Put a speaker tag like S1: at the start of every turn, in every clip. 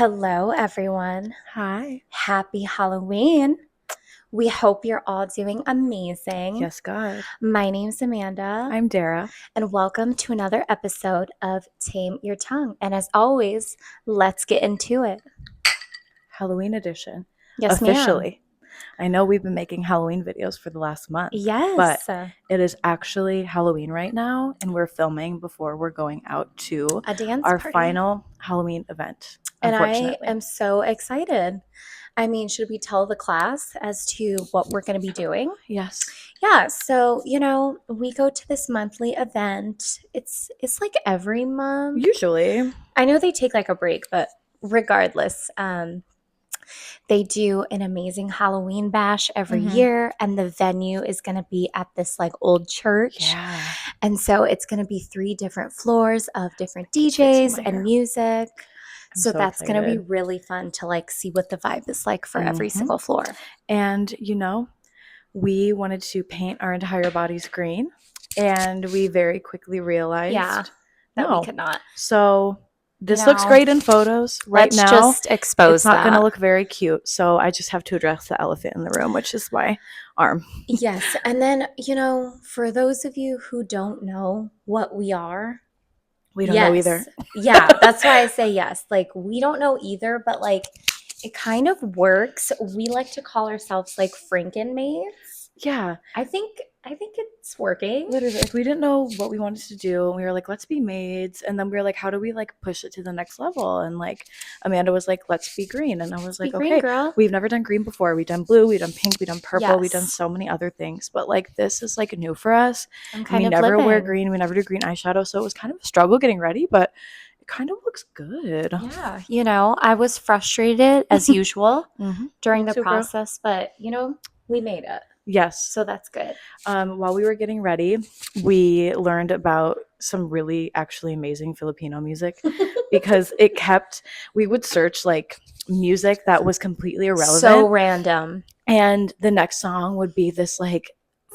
S1: Hello, everyone.
S2: Hi.
S1: Happy Halloween. We hope you're all doing amazing.
S2: Yes, God.
S1: My name's Amanda,
S2: I'm Dara.
S1: and welcome to another episode of Tame Your Tongue. And as always, let's get into it.
S2: Halloween edition.
S1: Yes, ma'am.
S2: Officially. I know we've been making Halloween videos for the last month, but
S1: Yes,
S2: it is actually Halloween right now, and we're filming before we're going out to
S1: a dance
S2: our
S1: party.
S2: final Halloween event,
S1: And I
S2: unfortunately.
S1: am so excited. I mean, should we tell the class as to what we're going to be doing?
S2: Yes.
S1: Yeah, so we go to this monthly event. It's like every month.
S2: Usually.
S1: I know they take like a break, but regardless, they do an amazing Halloween bash every
S2: Mhm.
S1: year, and the venue is going to be at this like old church.
S2: Yeah.
S1: And so it's going to be 3 different floors of different
S2: Keep fixing
S1: DJs
S2: my
S1: and
S2: hair.
S1: music.
S2: I'm
S1: So
S2: so
S1: that's going to be
S2: excited.
S1: really fun to like see what the vibe is like for every
S2: Mhm.
S1: single floor.
S2: And we wanted to paint our entire bodies green, and we very quickly realized
S1: Yeah, that we could not.
S2: So
S1: You
S2: this looks
S1: know,
S2: great in photos. Right
S1: let's
S2: now,
S1: just expose
S2: it's not going to
S1: that.
S2: look very cute. So I just have to address the elephant in the room, which is my arm.
S1: Yes. And then, for those of you who don't know what we are,
S2: We don't know
S1: yes.
S2: either.
S1: Yeah, that's why I say yes. Like, we don't know either, but like, it kind of works. We like to call ourselves like Frankenmaids.
S2: Yeah,
S1: I think it's working.
S2: literally. Like, we didn't know what we wanted to do. And we were like, let's be maids. And then we were like, how do we like push it to the next level? And like, Amanda was like, let's be green. And I was
S1: Be
S2: like,
S1: green,
S2: okay,
S1: girl.
S2: we've never done green before. We've done blue, we've done pink, we've done purple, we've done
S1: Yes.
S2: so many other things. But like, this is like new for us.
S1: I'm
S2: And we
S1: kind of
S2: never wear
S1: living.
S2: green. We never do green eyeshadow. So it was kind of a struggle getting ready, but it kind of looks good.
S1: Yeah, I was frustrated as usual during
S2: Me
S1: the
S2: too, girl.
S1: process, but we made it.
S2: Yes.
S1: So that's good.
S2: While we were getting ready, we learned about some really actually amazing Filipino music because we would search like music that was completely
S1: So
S2: irrelevant.
S1: random.
S2: And the next song would be this like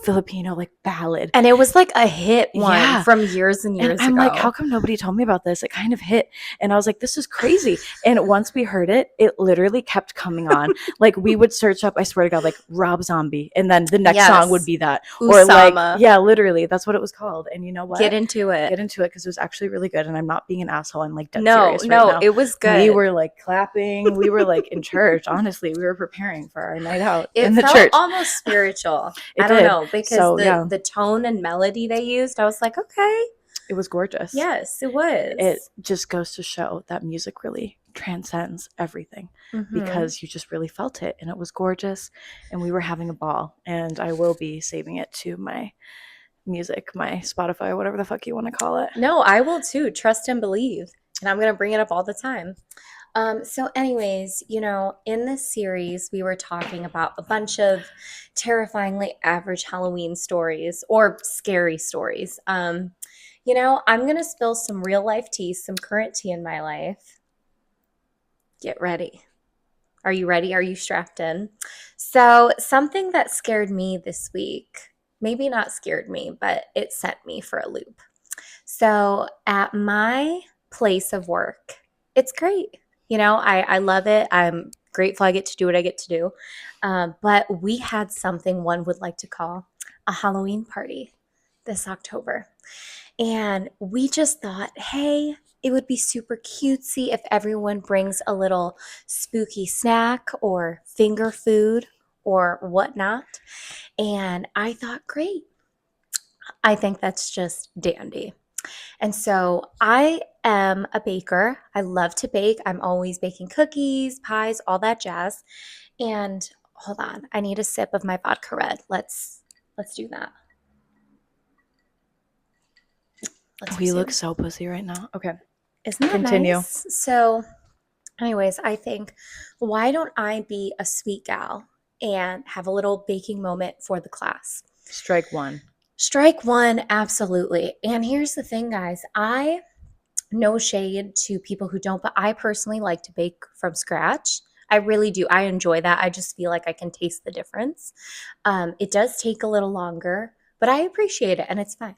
S2: Filipino like ballad.
S1: And it was like a hit one
S2: Yeah.
S1: from years and
S2: And
S1: years
S2: I'm
S1: ago.
S2: like, how come nobody told me about this? It kind of hit. And I was like, this is crazy. And once we heard it, it literally kept coming on. Like we would search up, I swear to God, like Rob Zombie. And then the next song would be that. Or like,
S1: Usama.
S2: yeah, literally, that's what it was called. And you know what?
S1: Get into it.
S2: Get into it because it was actually really good. And I'm not being an asshole. I'm like dead
S1: No,
S2: serious right
S1: no,
S2: now.
S1: it was good.
S2: We were like clapping. We were like in church. Honestly, we were preparing for our night out
S1: It
S2: in the
S1: felt
S2: church.
S1: almost spiritual.
S2: It
S1: I don't
S2: did.
S1: know, because
S2: So, yeah.
S1: the tone and melody they used, I was like, okay.
S2: It was gorgeous.
S1: Yes, it was.
S2: It just goes to show that music really transcends everything because you just really felt it, and it was gorgeous, and we were having a ball. And I will be saving it to my music, my Spotify, whatever the fuck you want to call it.
S1: No, I will too. Trust and believe. And I'm going to bring it up all the time. So anyways, in this series, we were talking about a bunch of terrifyingly average Halloween stories or scary stories. I'm going to spill some real life tea, some current tea in my life. Get ready. Are you ready? Are you strapped in? So something that scared me this week, maybe not scared me, but it sent me for a loop. So at my place of work, it's great. I love it. I'm grateful I get to do what I get to do. But we had something one would like to call a Halloween party this October. And we just thought, hey, it would be super cutesy if everyone brings a little spooky snack or finger food or whatnot. And I thought, great. I think that's just dandy. And so I am a baker. I love to bake. I'm always baking cookies, pies, all that jazz. And hold on, I need a sip of my vodka red. Let's do that.
S2: We look so pussy right now. Okay.
S1: Isn't that
S2: Continue.
S1: nice? So anyways, I think, why don't I be a sweet gal and have a little baking moment for the class?
S2: Strike one.
S1: Strike one, absolutely. And here's the thing, guys. No shade to people who don't, but I personally like to bake from scratch. I really do. I enjoy that. I just feel like I can taste the difference. It does take a little longer, but I appreciate it and it's fine.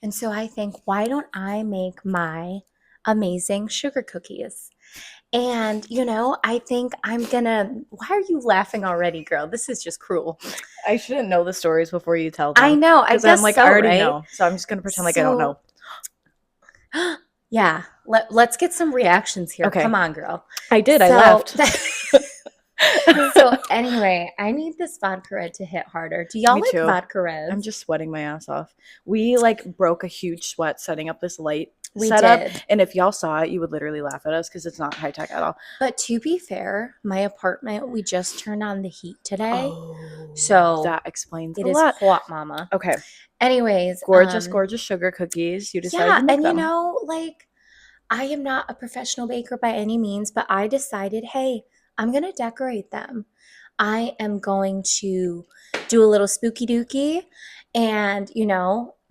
S1: And so I think, why don't I make my amazing sugar cookies. And, I think I'm gonna. Why are you laughing already, girl? This is just cruel.
S2: I shouldn't know the stories before you tell
S1: I
S2: them.
S1: know, I
S2: Because I'm
S1: guess
S2: like, I
S1: so,
S2: already
S1: right?
S2: know. So I'm just going to pretend like I don't
S1: So,
S2: know.
S1: yeah, let's get some reactions here.
S2: Okay.
S1: Come on, girl.
S2: I did. I
S1: So,
S2: laughed.
S1: so anyway, I need this vodka red to hit harder. Do y'all
S2: Me
S1: like
S2: too.
S1: vodka
S2: I'm
S1: reds?
S2: just sweating my ass off. We like broke a huge sweat setting up this light
S1: We
S2: setup.
S1: did.
S2: And if y'all saw it, you would literally laugh at us because it's not high tech at all.
S1: But to be fair, my apartment, we just turned on the heat today.
S2: Oh,
S1: So
S2: that explains
S1: it
S2: a
S1: is
S2: lot.
S1: hot, mama.
S2: Okay.
S1: Anyways,
S2: Gorgeous, gorgeous sugar cookies. You decided
S1: yeah,
S2: to make
S1: and
S2: them.
S1: like I am not a professional baker by any means, but I decided, hey, I'm going to decorate them. I am going to do a little spooky dooky and,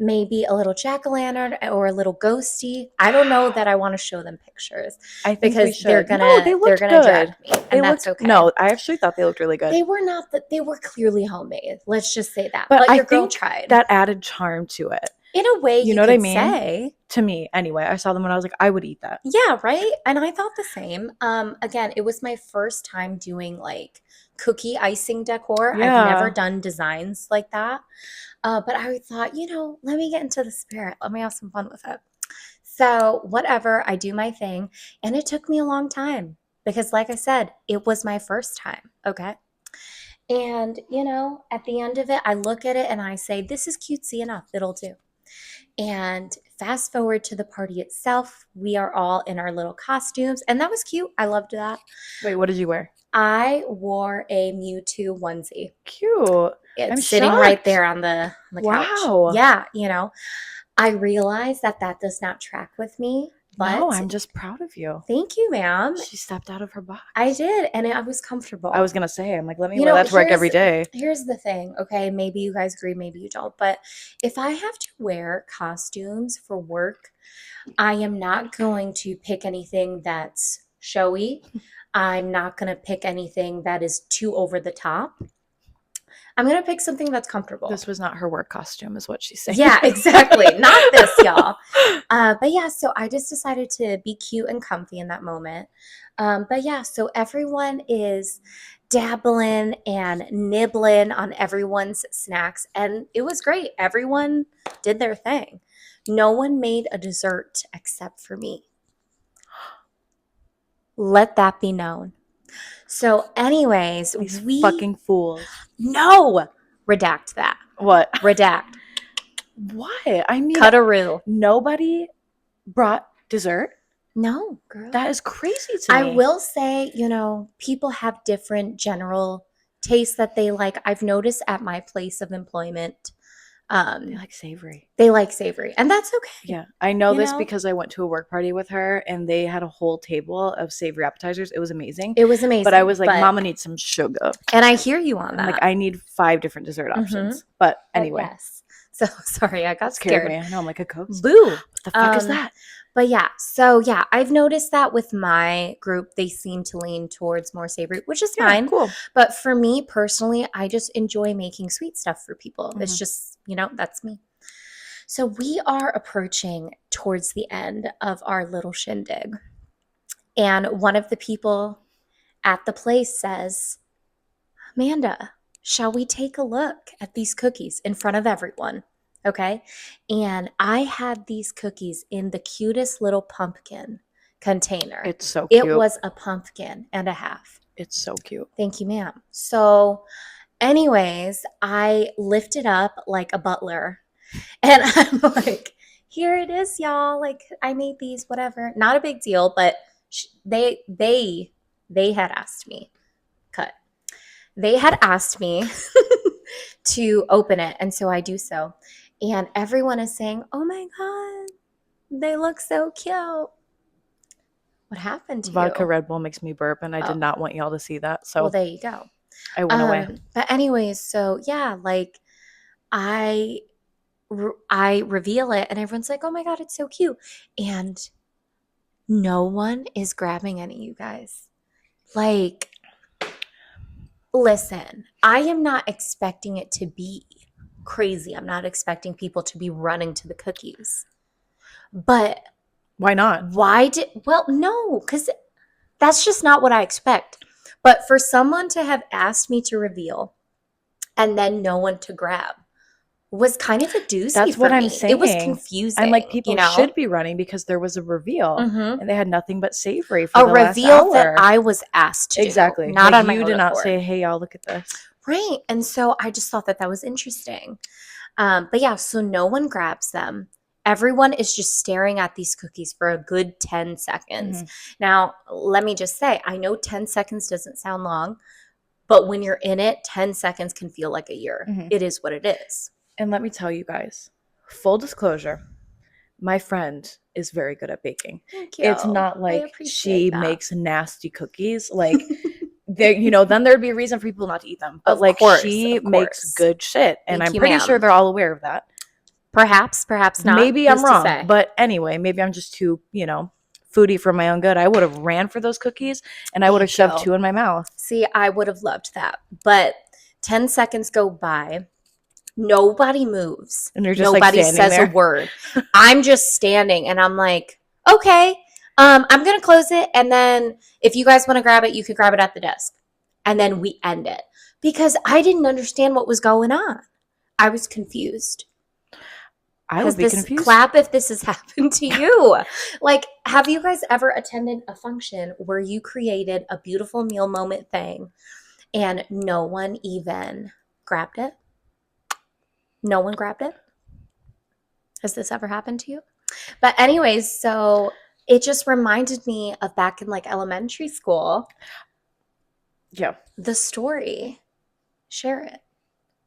S1: maybe a little jack-o'-lantern or a little ghosty. I don't know that I want to show them pictures
S2: I think we
S1: because they're
S2: should. No,
S1: gonna
S2: they
S1: they're
S2: looked
S1: gonna
S2: good.
S1: judge me,
S2: They
S1: and that's
S2: looked,
S1: okay.
S2: no, I actually thought they looked really good.
S1: They were not that they were clearly homemade. Let's just say that.
S2: But
S1: But
S2: I
S1: your girl
S2: think
S1: tried.
S2: that added charm to it.
S1: In a way
S2: You
S1: you
S2: know what I
S1: could
S2: mean?
S1: say.
S2: To me, anyway. I saw them when I was like, I would eat that.
S1: Yeah, right? And I thought the same. Again, it was my first time doing like cookie icing decor. I've never
S2: Yeah.
S1: done designs like that. But I thought, let me get into the spirit. Let me have some fun with it. So, whatever, I do my thing. And it took me a long time because, like I said, it was my first time. Okay. And, at the end of it, I look at it and I say, this is cutesy enough. It'll do. And fast forward to the party itself, we are all in our little costumes, and that was cute. I loved that.
S2: Wait, what did you wear?
S1: I wore a Mewtwo onesie.
S2: Cute. I'm
S1: It's sitting right
S2: shocked.
S1: there on the couch.
S2: Wow.
S1: Yeah, I realize that does not track with me,
S2: No,
S1: but
S2: I'm just proud of you.
S1: thank you, ma'am.
S2: She stepped out of her box.
S1: I did, and I was
S2: I
S1: comfortable.
S2: was going to say, I'm like, let me wear that to work every day.
S1: Here's the thing, okay? Maybe you guys agree, maybe you don't, but if I have to wear costumes for work, I am not going to pick anything that's showy. I'm not going to pick anything that is too over the top. I'm going to pick something that's comfortable.
S2: This was not her work costume, is what she's saying.
S1: Yeah, exactly. Not this, y'all. But yeah, so I just decided to be cute and comfy in that moment. But yeah, so everyone is dabbling and nibbling on everyone's snacks, and it was great. Everyone did their thing. No one made a dessert except for me. Let that be known. So, anyways,
S2: These
S1: we
S2: fucking fools.
S1: no redact that.
S2: What?
S1: Redact.
S2: What? I mean,
S1: Cut-a-roo.
S2: nobody brought dessert?
S1: No, girl.
S2: That is crazy to
S1: I
S2: me.
S1: will say, people have different general tastes that they like. I've noticed at my place of employment,
S2: They like savory.
S1: they like savory, and that's okay.
S2: Yeah, I know
S1: You
S2: this
S1: know?
S2: because I went to a work party with her and they had a whole table of savory appetizers. It was amazing.
S1: It was amazing.
S2: But I was like, Mama needs some sugar.
S1: And I hear you on
S2: I'm
S1: that.
S2: like, I need 5 different dessert options. But anyway.
S1: Yes. So sorry, I got
S2: scared
S1: scared.
S2: me. I know, I'm like a ghost.
S1: Boo.
S2: What the fuck is that?
S1: But yeah, so yeah, I've noticed that with my group, they seem to lean towards more savory, which is fine.
S2: Cool.
S1: But for me personally, I just enjoy making sweet stuff for people.
S2: Mhm.
S1: It's just, that's me. So we are approaching towards the end of our little shindig. And one of the people at the place says, Amanda, shall we take a look at these cookies in front of everyone? Okay. And I had these cookies in the cutest little pumpkin container.
S2: It's so cute.
S1: It was a pumpkin and a half.
S2: It's so cute.
S1: Thank you, ma'am. So, anyways, I lift it up like a butler and I'm like, here it is, y'all. Like, I made these, whatever. Not a big deal, but they had asked me. Cut. They had asked me to open it, and so I do so. And everyone is saying, oh my God, they look so cute. What happened to
S2: Vodka
S1: you?
S2: Red Bull makes me burp, and I did not want y'all to see that. So
S1: Well, there you go.
S2: I went away.
S1: But anyways, so yeah, like I reveal it, and everyone's like, oh my God, it's so cute. And no one is grabbing any, you guys. Like, listen, I am not expecting it to be crazy. I'm not expecting people to be running to the cookies. But
S2: Why not?
S1: Well, no, because that's just not what I expect. But for someone to have asked me to reveal and then no one to grab was kind of a doozy
S2: That's
S1: for
S2: what I'm
S1: me. It was
S2: saying. I'm like,
S1: confusing, you
S2: people
S1: know?
S2: should be running because there was a reveal
S1: Hmm.
S2: and they had nothing but savory for
S1: A
S2: the last
S1: reveal that
S2: hour.
S1: I was asked to do,
S2: Exactly.
S1: not
S2: Like,
S1: on my
S2: you
S1: own
S2: did not
S1: accord.
S2: say, hey, y'all, look at this.
S1: Right. And so I just thought that that was interesting. But yeah, so no one grabs them. Everyone is just staring at these cookies for a good 10 seconds.
S2: Mm-hmm.
S1: Now, let me just say, I know 10 seconds doesn't sound long, but when you're in it, 10 seconds can feel like a year.
S2: Mm-hmm.
S1: It is what it is.
S2: And let me tell you guys, full disclosure, my friend is very good at baking.
S1: Thank
S2: It's
S1: you.
S2: not
S1: I
S2: like she
S1: appreciate that.
S2: makes nasty cookies. Like, there, then there'd be a reason for people not to eat them. But
S1: Of
S2: like,
S1: course,
S2: she
S1: of
S2: makes
S1: course.
S2: good shit. And
S1: Thank
S2: I'm
S1: you,
S2: pretty sure
S1: ma'am.
S2: they're all aware of that.
S1: Perhaps, perhaps not.
S2: Maybe
S1: Who's
S2: I'm
S1: to
S2: wrong.
S1: say?
S2: But anyway, maybe I'm just too, foodie for my own good. I would have ran for those cookies and I would have
S1: Thank
S2: shoved
S1: you.
S2: two in my mouth.
S1: See, I would have loved that. But 10 seconds go by. Nobody moves.
S2: And you're just like
S1: Nobody
S2: standing
S1: says a
S2: there.
S1: word. I'm just standing and I'm like, okay, I'm going to close it. And then if you guys want to grab it, you could grab it at the desk. And then we end it because I didn't understand what was going on. I was confused.
S2: I would
S1: Has
S2: be
S1: this
S2: confused.
S1: clap if this has happened to you? Like, have you guys ever attended a function where you created a beautiful meal moment thing and no one even grabbed it? No one grabbed it? Has this ever happened to you? But anyways, so it just reminded me of back in like elementary school,
S2: Yeah.
S1: the story. Share it.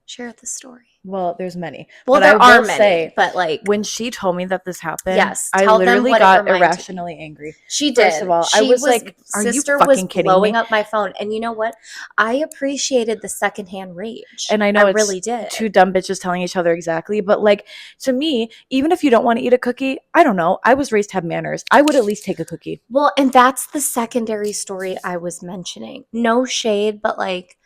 S1: Share the story.
S2: Well, there's many.
S1: Well,
S2: But I
S1: there are
S2: will
S1: many,
S2: say,
S1: but like,
S2: when she told me that this happened,
S1: yes,
S2: I
S1: tell them
S2: literally
S1: what it
S2: got
S1: reminded me.
S2: irrationally angry.
S1: She
S2: First of
S1: did.
S2: all, I
S1: She
S2: was
S1: was,
S2: like, are you
S1: sister was
S2: fucking kidding
S1: blowing
S2: me?
S1: up my phone. And you know what? I appreciated the secondhand rage.
S2: And I
S1: I
S2: know it's
S1: really did.
S2: two dumb bitches telling each other exactly, but like, to me, even if you don't want to eat a cookie, I don't know. I was raised to have manners. I would at least take a cookie.
S1: Well, and that's the secondary story I was mentioning. No shade, but like,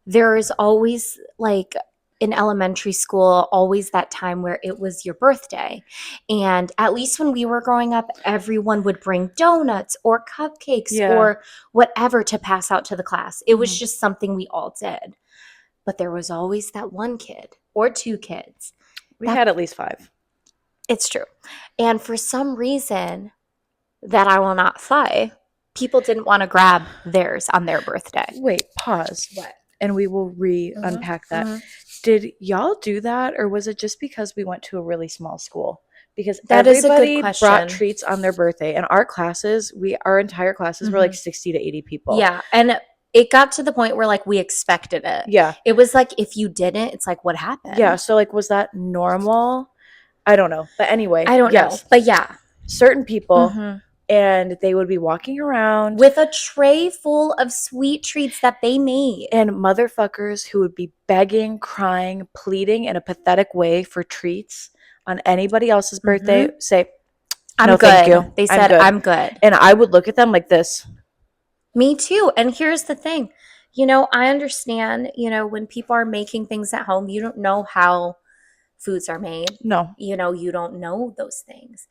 S1: there is always like in elementary school, always that time where it was your birthday. And at least when we were growing up, everyone would bring donuts or cupcakes
S2: Yeah.
S1: or whatever to pass out to the class. It was
S2: Mhm.
S1: just something we all did. But there was always that one kid or two kids.
S2: We
S1: That
S2: had at least 5.
S1: it's true. And for some reason that I will not say, people didn't want to grab theirs on their birthday.
S2: Wait, pause.
S1: What?
S2: And we will unpack that.
S1: Mhm.
S2: Did y'all do that, or was it just because we went to a really small school? Because
S1: That is a good
S2: everybody brought
S1: question.
S2: treats on their birthday, and our entire classes were like
S1: Mhm.
S2: 60 to 80 people.
S1: Yeah, and it got to the point where like we expected it.
S2: Yeah.
S1: It was like if you didn't, it's like what happened?
S2: Yeah. So like, was that normal? I don't know. But anyway,
S1: I don't know.
S2: yes,
S1: But yeah.
S2: certain people,
S1: Mhm.
S2: and they would be walking around
S1: With a tray full of sweet treats that they made.
S2: and motherfuckers who would be begging, crying, pleading in a pathetic way for treats on anybody else's birthday, say,
S1: I'm
S2: no,
S1: good.
S2: thank you.
S1: They
S2: I'm
S1: said,
S2: good.
S1: I'm good.
S2: And I would look at them like this.
S1: Me too. And here's the thing. I understand, when people are making things at home, you don't know how foods are made.
S2: No.
S1: You don't know those things.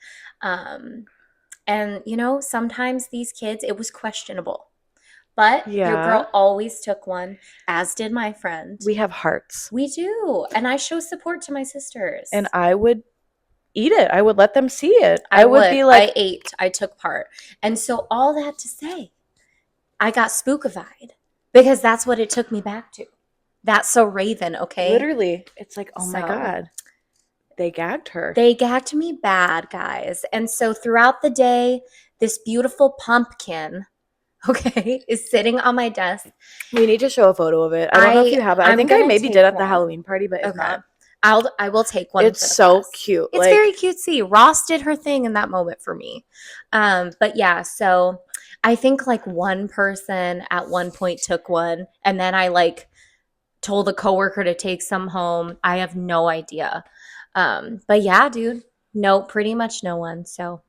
S1: And sometimes these kids, it was questionable. But your
S2: Yeah.
S1: girl always took one, as did my friend.
S2: We have hearts.
S1: We do. And I show support to my sisters.
S2: And I would eat it. I would let them see it.
S1: I
S2: would be like,
S1: I ate. I took part. And so all that to say, I got spookified because that's what it took me back to. That's so Raven, okay?
S2: literally, it's like, oh my
S1: So-
S2: God. They gagged her.
S1: They gagged me bad, guys. And so throughout the day, this beautiful pumpkin, okay, is sitting on my desk.
S2: We need to show a photo of it. I don't know if you have it. I
S1: I'm
S2: think I
S1: gonna
S2: maybe
S1: take
S2: did at the
S1: one.
S2: Halloween party, but if
S1: Okay.
S2: not,
S1: I will take one.
S2: it's
S1: for the
S2: so
S1: class.
S2: cute.
S1: It's very cutesy. Ross did her thing in that moment for me. But yeah, so I think like one person at one point took one, and then I like told a coworker to take some home. I have no idea. But yeah, dude, no, pretty much no one. So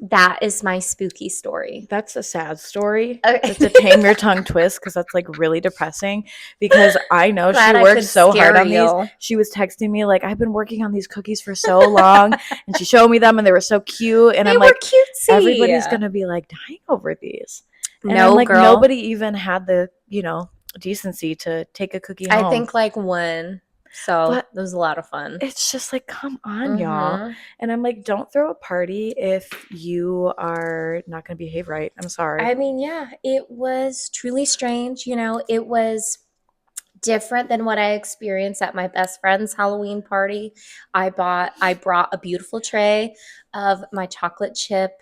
S1: That is my spooky story.
S2: That's a sad story.
S1: Okay.
S2: Just to tame your tongue twist, because that's like really depressing. Because I know she
S1: Glad I
S2: worked
S1: could
S2: so hard
S1: scare
S2: on these.
S1: you.
S2: She was texting me like, I've been working on these cookies for so long, and she showed me them, and they were so cute. And
S1: They
S2: I'm
S1: were
S2: like,
S1: cutesy.
S2: everybody's gonna be like dying over these. And I'm
S1: No,
S2: like,
S1: girl.
S2: nobody even had the decency to take a cookie
S1: I
S2: home.
S1: think like one. So
S2: But
S1: it was a lot of fun.
S2: it's just like, come on, y'all. And I'm like, don't throw a party if you are not going to behave right. I'm sorry.
S1: I mean, yeah, it was truly strange. It was different than what I experienced at my best friend's Halloween party. I brought a beautiful tray of my chocolate chip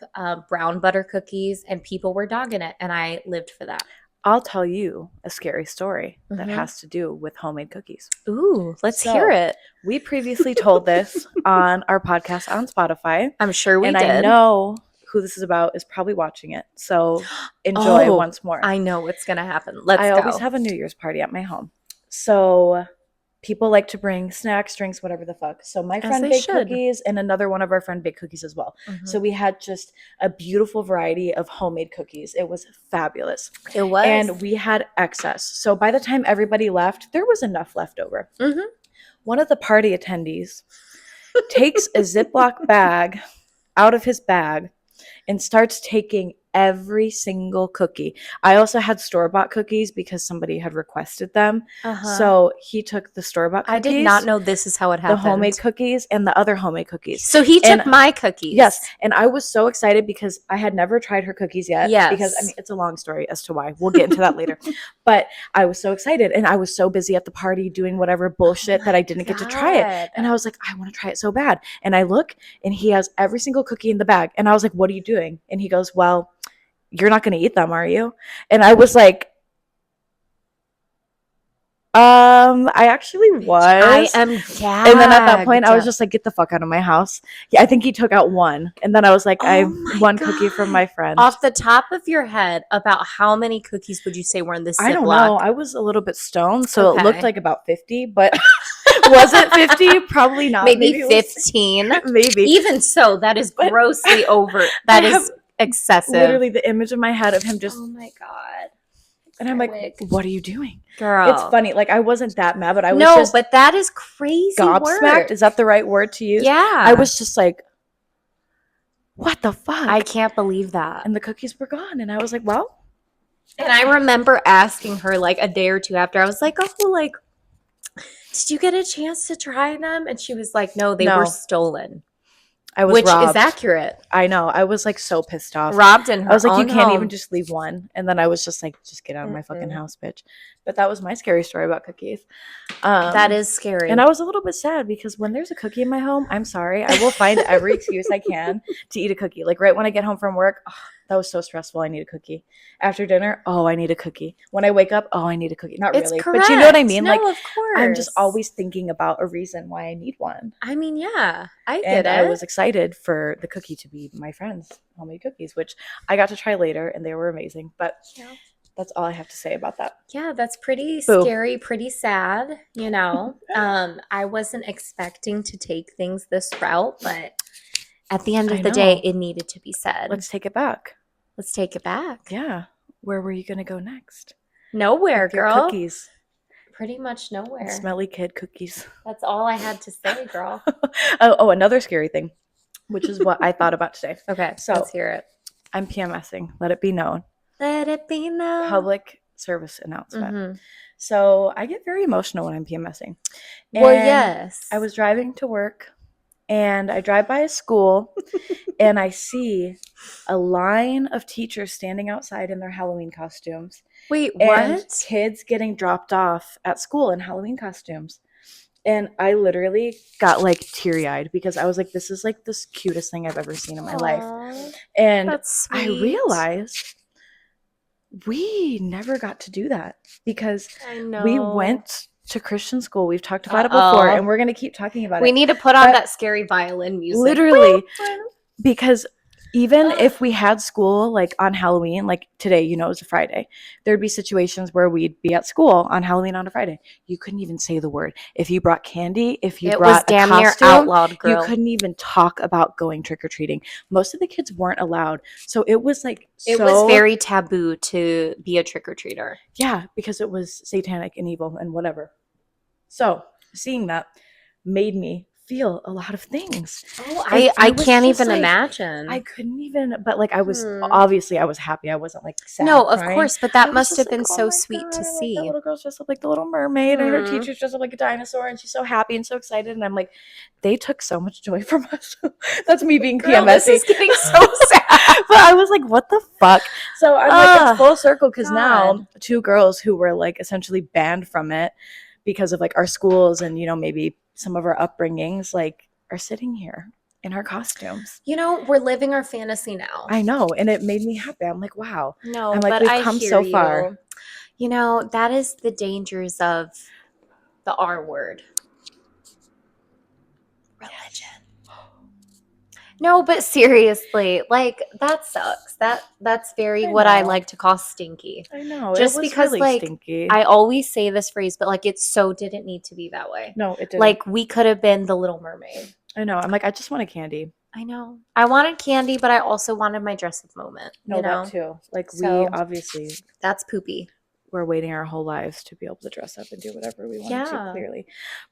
S1: brown butter cookies, and people were dogging it, and I lived for that.
S2: I'll tell you a scary story that has to do with homemade cookies.
S1: Ooh, let's hear it.
S2: We previously told this on our podcast on Spotify.
S1: I'm sure we did.
S2: And I know who this is about is probably watching it. So enjoy once more.
S1: I know what's going to happen. Let's go.
S2: I always have a New Year's party at my home. So people like to bring snacks, drinks, whatever the fuck. So my friend baked cookies, and another one of our friend baked cookies as well. So we had just a beautiful variety of homemade cookies. It was fabulous.
S1: It was.
S2: And we had excess. So by the time everybody left, there was enough left over. One of the party attendees takes a Ziploc bag out of his bag and starts taking every single cookie. I also had store-bought cookies because somebody had requested them. So he took the store-bought cookies.
S1: I did not know this is how it happened.
S2: The homemade cookies and the other homemade cookies.
S1: So he took my cookies.
S2: Yes. And I was so excited because I had never tried her cookies yet.
S1: Yes.
S2: Because, I mean, it's a long story as to why. We'll get into that later. But I was so excited. And I was so busy at the party doing whatever bullshit that I didn't get to try it. And I was like, I want to try it so bad. And I look, and he has every single cookie in the bag. And I was like, what are you doing? And he goes, well, you're not going to eat them, are you? And I was like, I actually was.
S1: I am gagged.
S2: And then at that point, I was just like, get the fuck out of my house. Yeah, I think he took out one. And then I was like, I have one cookie from my friend.
S1: Off the top of your head, about how many cookies would you say were in this Ziploc?
S2: I don't know. I was a little bit stoned, so it looked like about 50, but was it 50? Probably not.
S1: Maybe 15.
S2: Maybe.
S1: Even so, that is grossly over. That is excessive.
S2: Literally the image in my head of him just.
S1: Oh my God.
S2: And I'm like, what are you doing?
S1: Girl.
S2: It's funny. Like, I wasn't that mad, but I was just.
S1: No, but that is crazy.
S2: Gobsmacked. Is that the right word to use?
S1: Yeah.
S2: I was just like, what the fuck?
S1: I can't believe that.
S2: And the cookies were gone. And I was like, well.
S1: And I remember asking her like a day or two after, I was like, oh, like, did you get a chance to try them? And she was like, no, they were stolen.
S2: I was robbed.
S1: Which is accurate.
S2: I know. I was like so pissed off.
S1: Robbed in her
S2: I was like,
S1: own
S2: you can't
S1: home.
S2: even just leave one. And then I was just like, just get out of my fucking house, bitch. But that was my scary story about cookies.
S1: That is scary.
S2: And I was a little bit sad because when there's a cookie in my home, I'm sorry, I will find every excuse I can to eat a cookie. Like right when I get home from work, oh, that was so stressful. I need a cookie. After dinner, oh, I need a cookie. When I wake up, oh, I need a cookie. Not really.
S1: Correct.
S2: But you know what I mean?
S1: No,
S2: like,
S1: of course.
S2: I'm just always thinking about a reason why I need one.
S1: I mean, yeah, I get
S2: and
S1: it.
S2: I was excited for the cookie to be my friend's homemade cookies, which I got to try later, and they were amazing. But that's all I have to say about that.
S1: Yeah, that's pretty scary, pretty sad, you know. I wasn't expecting to take things this route, but at the end of the day, it needed to be said.
S2: Let's take it back.
S1: Let's take it back.
S2: Yeah. Where were you going to go next?
S1: Nowhere,
S2: with your
S1: girl.
S2: Cookies.
S1: Pretty much nowhere.
S2: Smelly kid cookies.
S1: That's all I had to say, girl.
S2: Oh, another scary thing, which is what I thought about today.
S1: Okay, so let's hear it.
S2: I'm PMSing. Let it be known.
S1: Let it be known.
S2: Public service announcement. So I get very emotional when I'm PMSing.
S1: Well, yes.
S2: I was driving to work, and I drive by a school, and I see a line of teachers standing outside in their Halloween costumes.
S1: Wait,
S2: and
S1: what?
S2: Kids getting dropped off at school in Halloween costumes. And I literally got like teary-eyed because I was like, this is like the cutest thing I've ever seen in my life. And
S1: that's sweet.
S2: I realized we never got to do that because we went to Christian school. We've talked about it before, and we're going to keep talking about it.
S1: We need to put on that scary violin music.
S2: Literally, because Even if we had school like on Halloween, like today, you know, it was a Friday, there'd be situations where we'd be at school on Halloween on a Friday. You couldn't even say the word. If you brought candy, if you
S1: It was
S2: brought a
S1: damn near
S2: costume,
S1: outlawed,
S2: you
S1: girl.
S2: couldn't even talk about going trick-or-treating. Most of the kids weren't allowed. So it was like
S1: It was
S2: so,
S1: very taboo to be a trick-or-treater.
S2: yeah, because it was satanic and evil and whatever. So seeing that made me feel a lot of things.
S1: Oh,
S2: And
S1: I
S2: I was
S1: can't
S2: just
S1: even
S2: like, I
S1: imagine.
S2: couldn't even, but like I was
S1: Hmm.
S2: obviously I was happy. I wasn't like sad
S1: No, of
S2: crying.
S1: course, but
S2: I
S1: that
S2: was
S1: must
S2: just
S1: have
S2: like,
S1: been
S2: oh
S1: so
S2: my
S1: sweet to
S2: God, like that
S1: see.
S2: little girl's dressed up like the little mermaid and her
S1: Hmm.
S2: teacher's dressed up like a dinosaur and she's so happy and so excited. And I'm like, they took so much joy from us. That's me being
S1: Girl, this
S2: PMSy.
S1: is getting so sad.
S2: But I was like, what the fuck? So I'm like, it's
S1: Oh,
S2: full circle because
S1: God.
S2: now two girls who were like essentially banned from it because of like our schools and, you know, maybe some of our upbringings, like are sitting here in our costumes.
S1: You know, we're living our fantasy now.
S2: I know. And it made me happy. I'm like, wow.
S1: No,
S2: I'm like,
S1: but
S2: we've
S1: I
S2: come
S1: hear
S2: so far.
S1: you. You know, that is the dangers of the R word. Religion. No, but seriously, like that sucks. That's very
S2: I
S1: what I
S2: know.
S1: like to call stinky.
S2: I know. It
S1: Just
S2: was
S1: because
S2: really
S1: like
S2: stinky.
S1: I always say this phrase, but like it so didn't need to be that way.
S2: No, it didn't.
S1: Like we could have been the Little Mermaid.
S2: I know. I'm like, I just want a candy.
S1: I know. I wanted candy, but I also wanted my dress up moment, you
S2: No, that
S1: know?
S2: too. Like we
S1: So
S2: obviously
S1: that's poopy.
S2: were waiting our whole lives to be able to dress up and do whatever we wanted to,
S1: Yeah.
S2: clearly.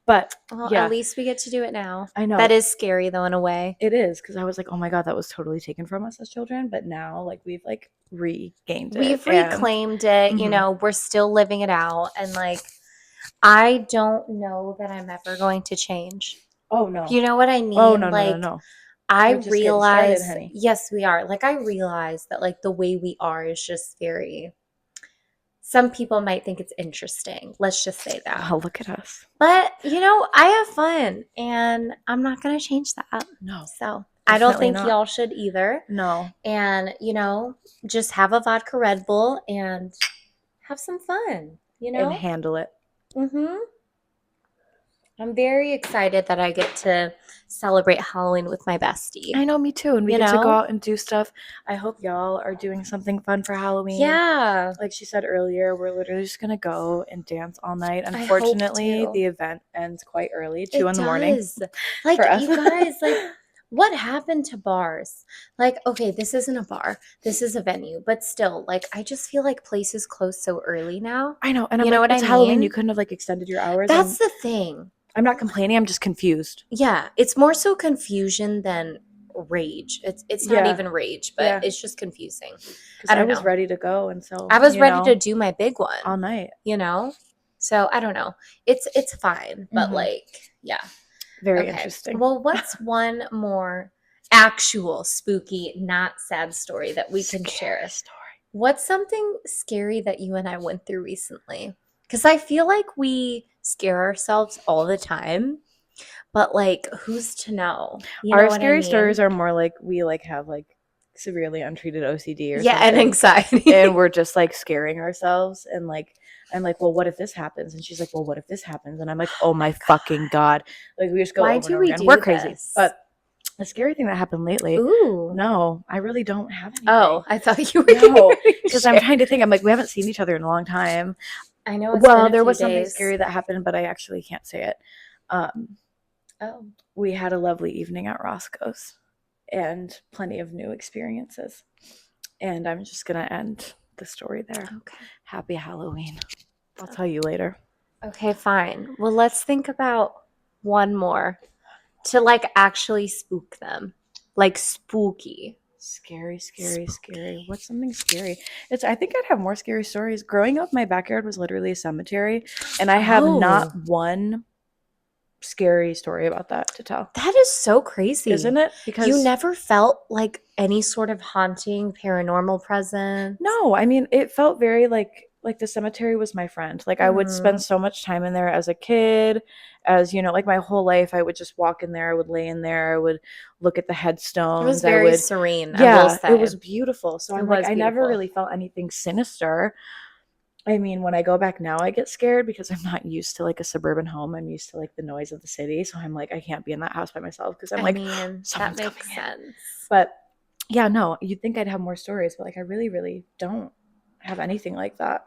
S2: But
S1: Well, at
S2: yeah,
S1: least we get to do it now.
S2: I know
S1: That is scary though in a way.
S2: it is because I was like, oh my God, that was totally taken from us as children. But now, like, we've like regained it.
S1: We've
S2: And
S1: reclaimed it, you
S2: mhm.
S1: know, we're still living it out and like I don't know that I'm ever going to change.
S2: Oh no.
S1: You know what I
S2: Oh
S1: mean?
S2: no, no, no,
S1: Like
S2: no.
S1: I
S2: We're just getting started,
S1: realize,
S2: honey.
S1: yes, we are. Like I realize that like the way we are is just very some people might think it's interesting. Let's just say that.
S2: Oh, look at us.
S1: But, you know, I have fun and I'm not going to change that.
S2: No,
S1: So, I don't
S2: definitely
S1: think
S2: not.
S1: y'all should either.
S2: No.
S1: And, you know, just have a vodka Red Bull and have some fun, you
S2: And
S1: know?
S2: handle it.
S1: Mhm. I'm very excited that I get to celebrate Halloween with my bestie.
S2: I know, me too. And we
S1: You
S2: get to go
S1: know?
S2: out and do stuff. I hope y'all are doing something fun for Halloween.
S1: Yeah.
S2: Like she said earlier, we're literally just gonna go and dance all night.
S1: I hope
S2: Unfortunately,
S1: to.
S2: the event ends quite early, 2
S1: It
S2: in the morning
S1: does. Like,
S2: for us.
S1: you guys, like, what happened to bars? Like, okay, this isn't a bar, this is a venue, but still, like, I just feel like places close so early now.
S2: I know, and I'm
S1: You know
S2: like,
S1: what I
S2: it's Halloween. You
S1: mean?
S2: couldn't have like extended your hours.
S1: That's
S2: And
S1: the thing.
S2: I'm not complaining. I'm just confused.
S1: Yeah, it's more so confusion than rage. It's not
S2: Yeah,
S1: even rage, but
S2: yeah.
S1: it's just confusing.
S2: Because
S1: I
S2: I
S1: don't
S2: was
S1: know.
S2: ready to go, and so
S1: I was ready to do my big one,
S2: all night.
S1: you know? So, I don't know. It's fine, but
S2: Mhm.
S1: like, yeah.
S2: Very
S1: Okay.
S2: interesting.
S1: Well, what's one more actual spooky, not sad story that we can share?
S2: Story.
S1: What's something scary that you and I went through recently? Because I feel like we scare ourselves all the time, but like, who's to know? You know
S2: Our
S1: what I
S2: scary stories
S1: mean?
S2: are more like we like have like severely untreated OCD or
S1: Yeah, and
S2: something.
S1: anxiety.
S2: And we're just like scaring ourselves and like I'm like, well, what if this happens? And she's like, well, what if this happens? And I'm like, oh my fucking God. Like we just go
S1: Why
S2: over and
S1: do
S2: over
S1: we
S2: again.
S1: do
S2: We're crazy.
S1: this?
S2: But a scary thing that happened lately.
S1: Ooh.
S2: No, I really don't have anything.
S1: Oh, I thought you were
S2: No,
S1: going
S2: because I'm trying to think. I'm like, we haven't seen each other in a long time.
S1: I know it's been
S2: Well,
S1: a
S2: there
S1: few
S2: was something
S1: days.
S2: scary that happened, but I actually can't say it.
S1: Oh.
S2: We had a lovely evening at Roscoe's and plenty of new experiences. And I'm just going to end the story there.
S1: Okay.
S2: Happy Halloween. I'll tell you later.
S1: Okay, fine. Well, let's think about one more to like actually spook them. Like spooky.
S2: Scary, scary,
S1: Spooky.
S2: scary. What's something scary? I think I'd have more scary stories. Growing up, my backyard was literally a cemetery, and I have not one scary story about that to tell.
S1: That is so crazy.
S2: Isn't it? Because
S1: you never felt like any sort of haunting paranormal presence.
S2: No, I mean, it felt very like the cemetery was my friend. Like I would spend
S1: Mm.
S2: so much time in there as a kid, as you know, like my whole life I would just walk in there, I would lay in there, I would look at the headstones.
S1: It was
S2: I
S1: very
S2: would
S1: serene, I will
S2: Yeah,
S1: say.
S2: it was beautiful. So
S1: It
S2: I'm like
S1: was
S2: I never
S1: beautiful.
S2: really felt anything sinister. I mean, when I go back now, I get scared because I'm not used to like a suburban home. I'm used to like the noise of the city. So I'm like, I can't be in that house by myself because I'm
S1: I
S2: like,
S1: mean, that
S2: someone's
S1: makes
S2: coming in.
S1: sense.
S2: But Yeah, no, you'd think I'd have more stories, but like I really, really don't have anything like that.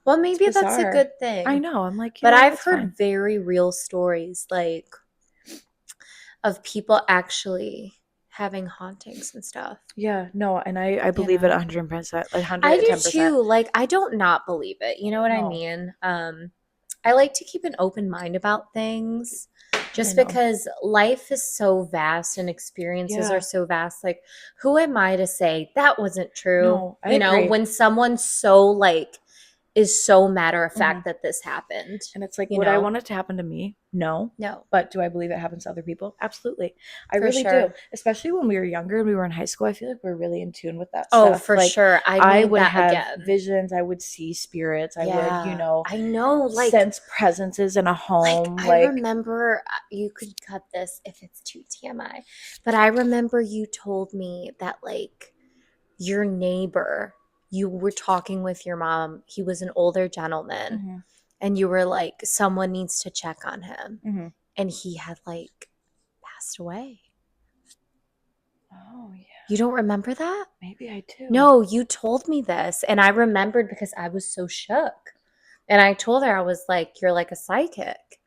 S1: Well,
S2: It's
S1: maybe that's a
S2: bizarre.
S1: good
S2: I
S1: thing.
S2: know. I'm like, you
S1: But
S2: know what?
S1: I've
S2: It's fine.
S1: heard very real stories, like of people actually having hauntings and stuff.
S2: Yeah, no, and I
S1: You
S2: believe it
S1: know,
S2: 100%, like
S1: I do
S2: 110%.
S1: too. Like, I don't not believe it. You know what I
S2: No,
S1: mean? I like to keep an open mind about things
S2: I
S1: just
S2: know.
S1: because life is so vast and experiences are
S2: Yeah,
S1: so vast. Like, who am I to say that wasn't true?
S2: no, I
S1: You know,
S2: agree.
S1: when someone so like is so matter of
S2: Hmm.
S1: fact that this happened,
S2: And it's like,
S1: you
S2: would I
S1: know?
S2: want it to happen to me? No.
S1: No,
S2: But do I believe it happens to other people? Absolutely. I
S1: for
S2: really do.
S1: sure.
S2: Especially when we were younger and we were in high school, I feel like we're really in tune with that
S1: Oh,
S2: stuff.
S1: for
S2: Like,
S1: sure. I
S2: I
S1: need
S2: would
S1: that
S2: have
S1: again.
S2: visions, I would see spirits, I would,
S1: Yeah, I know.
S2: sense presences in a
S1: Like
S2: home.
S1: I
S2: Like,
S1: remember you could cut this if it's too TMI, but I remember you told me that like your neighbor, you were talking with your mom. He was an older gentleman,
S2: hmm
S1: and you were like, someone needs to check on him,
S2: hmm
S1: and he had like passed away.
S2: oh,
S1: You
S2: yeah,
S1: don't remember that?
S2: maybe I do.
S1: No, you told me this, and I remembered because I was so shook. And I told her, I was like, you're like a psychic.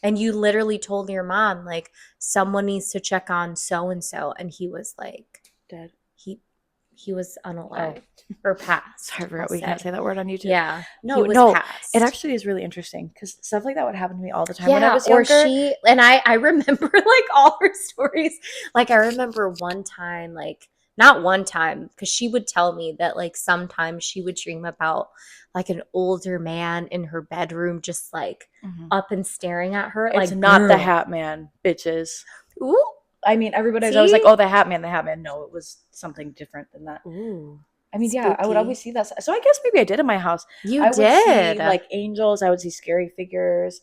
S1: And you literally told your mom, like, someone needs to check on so and so. And he was like,
S2: Dead.
S1: he he was
S2: Oh,
S1: unalive or
S2: sorry,
S1: passed,
S2: I
S1: I'll
S2: forgot we can't
S1: say.
S2: say that word on YouTube.
S1: Yeah, he
S2: No,
S1: was
S2: no, it
S1: passed.
S2: actually is really interesting because stuff like that would happen to me all the time when I
S1: Yeah,
S2: was
S1: or
S2: younger.
S1: she and I remember like all her stories. Like I remember one time, like not one time, because she would tell me that like sometimes she would dream about like an older man in her bedroom just like
S2: Mhm.
S1: up and staring at her
S2: It's
S1: like
S2: not the
S1: girl.
S2: Hat Man, bitches.
S1: Ooh,
S2: I mean, everybody's always like,
S1: see?
S2: "Oh, the Hat Man, the Hat Man." No, it was something different than that.
S1: Ooh,
S2: I mean, yeah, I would always
S1: spooky.
S2: see that. So I guess maybe I did in my house.
S1: You
S2: I would see
S1: did.
S2: like angels. I would see scary figures.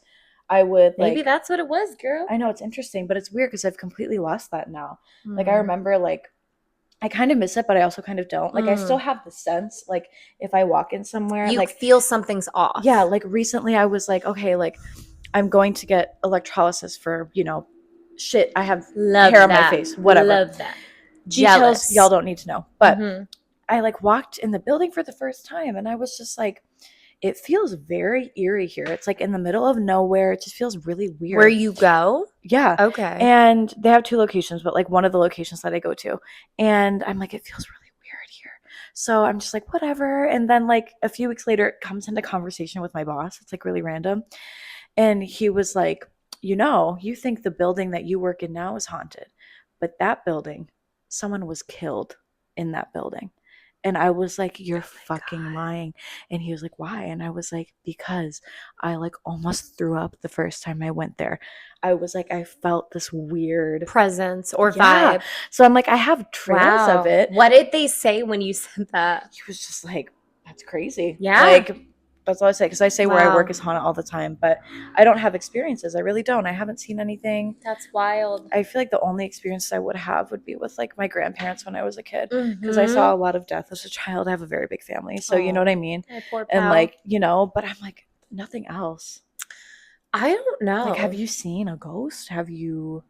S2: I would
S1: Maybe
S2: like.
S1: that's what it was, girl.
S2: I know it's interesting, but it's weird because I've completely lost that now. Like I
S1: Mm.
S2: remember, like I kind of miss it, but I also kind of don't. Like I still
S1: Mm.
S2: have the sense. Like if I walk in somewhere,
S1: You
S2: like
S1: feel something's
S2: yeah,
S1: off.
S2: like recently I was like, okay, like I'm going to get electrolysis for shit. I have hair
S1: Love
S2: on my
S1: that.
S2: face, whatever.
S1: Love that.
S2: Details y'all
S1: Jealous.
S2: don't need to know. But
S1: Hmm.
S2: I like walked in the building for the first time and I was just like, it feels very eerie here. It's like in the middle of nowhere. It just feels really
S1: Where
S2: weird.
S1: you go?
S2: Yeah.
S1: Okay.
S2: And they have two locations, but like one of the locations that I go to. And I'm like, it feels really weird here. So I'm just like, whatever. And then like a few weeks later, it comes into conversation with my boss. It's like really random. And he was like, you think the building that you work in now is haunted, but that building, someone was killed in that building. And I was like, you're
S1: Oh my
S2: fucking
S1: God.
S2: lying. And he was like, why? And I was like, because I like almost threw up the first time I went there. I was like, I felt this weird,
S1: Presence or
S2: yeah.
S1: vibe.
S2: So I'm like, I have trails of
S1: Wow.
S2: it.
S1: What did they say when you said that?
S2: He was just like, that's crazy.
S1: Yeah.
S2: Like, that's all I say. Because I say where I work
S1: Wow.
S2: is haunted all the time, but I don't have experiences. I really don't. I haven't seen anything.
S1: That's wild.
S2: I feel like the only experiences I would have would be with like my grandparents when I was a kid. Because I saw
S1: Mm-hmm.
S2: a lot of death as a child. I have a very big family. So you know what
S1: Oh,
S2: I mean?
S1: my poor
S2: And
S1: pal.
S2: like, but I'm like, nothing else.
S1: I don't
S2: Like, have
S1: know.
S2: you seen a ghost? Have you,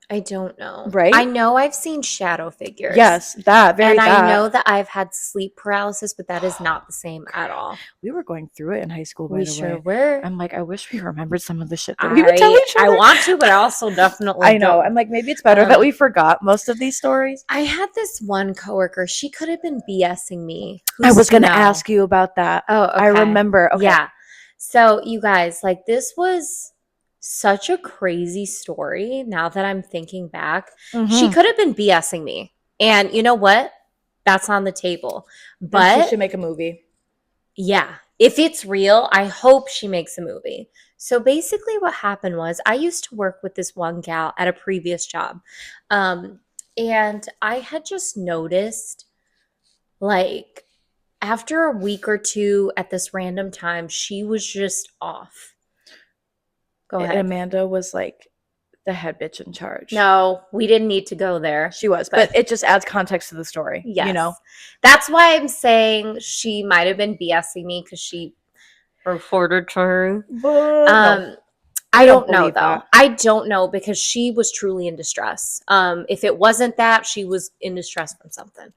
S1: I don't know. I
S2: right?
S1: know I've seen shadow figures.
S2: Yes, that, very
S1: And I
S2: that.
S1: know that I've had sleep paralysis, but that is not the same at all.
S2: We were going through it in high school, by
S1: We
S2: the
S1: sure
S2: way.
S1: were.
S2: I'm like, I wish we remembered some of the shit that we would tell
S1: I
S2: each
S1: I
S2: other.
S1: want to, but I also definitely
S2: I know.
S1: don't.
S2: I'm like, maybe it's better that we
S1: Um,
S2: forgot most of these stories.
S1: I had this one coworker. She could have been BSing me.
S2: I
S1: Who's
S2: was
S1: to
S2: going to
S1: know?
S2: ask you about that.
S1: Oh,
S2: I
S1: okay.
S2: remember. Okay.
S1: Yeah. So, you guys, like, this was such a crazy story now that I'm thinking back. She
S2: Mm-hmm.
S1: could have been BSing me. And you know what? That's on the table.
S2: Then she
S1: But
S2: should make a movie.
S1: yeah, if it's real, I hope she makes a movie. So basically, what happened was I used to work with this one gal at a previous job. Um, and I had just noticed, like, after a week or two at this random time, she was just off. Go
S2: And
S1: ahead.
S2: Amanda was like the head bitch in charge.
S1: No, we didn't need to go there.
S2: She was, but
S1: But
S2: it just adds context to the story.
S1: yes, that's why I'm saying she might have been BSing me because she reported to her.
S2: But no.
S1: Um, I
S2: don't
S1: don't know
S2: believe
S1: though.
S2: that.
S1: I don't know because she was truly in distress. If it wasn't that, she was in distress from something.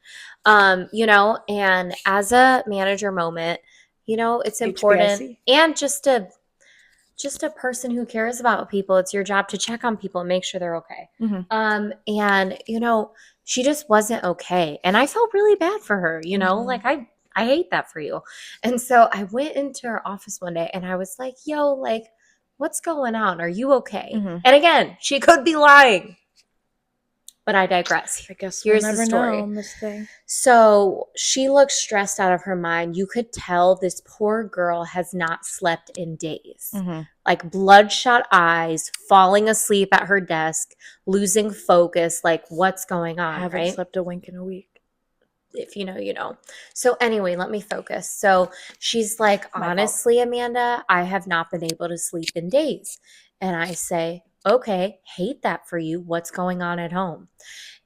S1: And as a manager moment, it's important
S2: HBIC.
S1: and just a person who cares about people. It's your job to check on people and make sure they're okay.
S2: Mm-hmm.
S1: And she just wasn't okay. And I felt really bad for her, like I hate that for you. And so I went into her office one day and I was like, yo, like, what's going on? Are you okay?
S2: Mm-hmm.
S1: And again, she could be lying. But I digress.
S2: I guess we'll
S1: Here's the
S2: never know,
S1: story.
S2: Miss Thing.
S1: So she looked stressed out of her mind. You could tell this poor girl has not slept in days.
S2: Mm-hmm.
S1: Like bloodshot eyes, falling asleep at her desk, losing focus. Like, what's going on,
S2: Haven't
S1: right?
S2: slept a wink in a week.
S1: If you know, you know. So anyway, let me focus. So she's like, honestly, Amanda, I have not been able to sleep in days. And I say, okay, hate that for you. What's going on at home?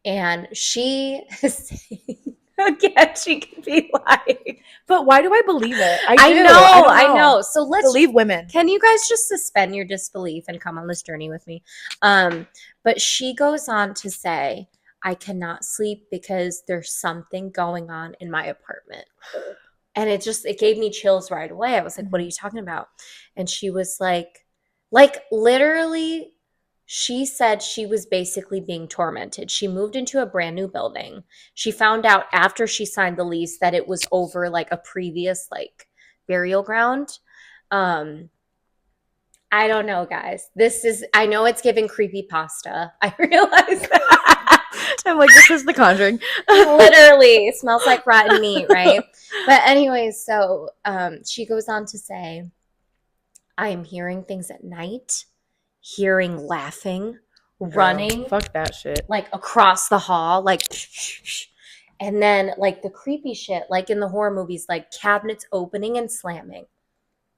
S1: And she is saying, again, she could be lying.
S2: But why do I believe it?
S1: I
S2: do.
S1: know,
S2: I
S1: I
S2: don't
S1: know. So let's
S2: believe women.
S1: Can you guys just suspend your disbelief and come on this journey with me? But she goes on to say, I cannot sleep because there's something going on in my apartment. And it gave me chills right away. I was like, what are you talking about? And she was like literally, she said she was basically being tormented. She moved into a brand new building. She found out after she signed the lease that it was over like a previous like burial ground. I don't know, guys. I know it's giving creepy pasta. I realize that.
S2: I'm like, this is The Conjuring.
S1: Literally, it smells like rotten meat, right? But anyway, so she goes on to say, I am hearing things at night, hearing laughing, running,
S2: Fuck that shit.
S1: like across the hall, like, and then like the creepy shit, like in the horror movies, like cabinets opening and slamming.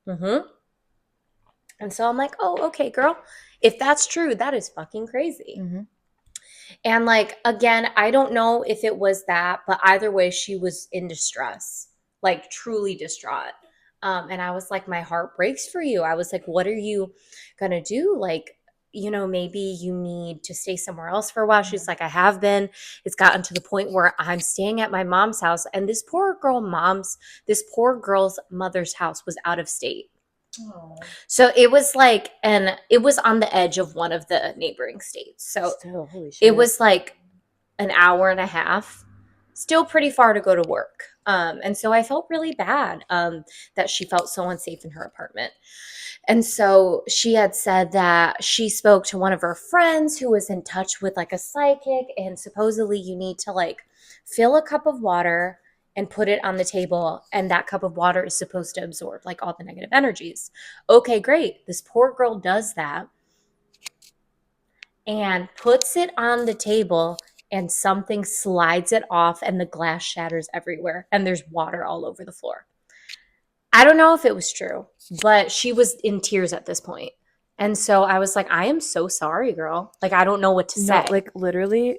S1: And so I'm like, oh, okay, girl. If that's true, that is fucking crazy.
S2: Mm-hmm.
S1: And like, again, I don't know if it was that, but either way, she was in distress, like truly distraught. And I was like, my heart breaks for you. I was like, what are you going to do? Like, maybe you need to stay somewhere else for a while. She's like, I have been. It's gotten to the point where I'm staying at my mom's house. And this poor girl's mother's house was out of state. So it was like, and it was on the edge of one of the neighboring states. So
S2: holy shit.
S1: it was like an hour and a half, still pretty far to go to work. And so I felt really bad that she felt so unsafe in her apartment. And so she had said that she spoke to one of her friends who was in touch with like a psychic, and supposedly you need to like fill a cup of water and put it on the table, and that cup of water is supposed to absorb like all the negative energies. Okay, great. This poor girl does that and puts it on the table, and something slides it off and the glass shatters everywhere and there's water all over the floor. I don't know if it was true, but she was in tears at this point. And so I was like, I am so sorry, girl. Like, I don't know what to say.
S2: No, like literally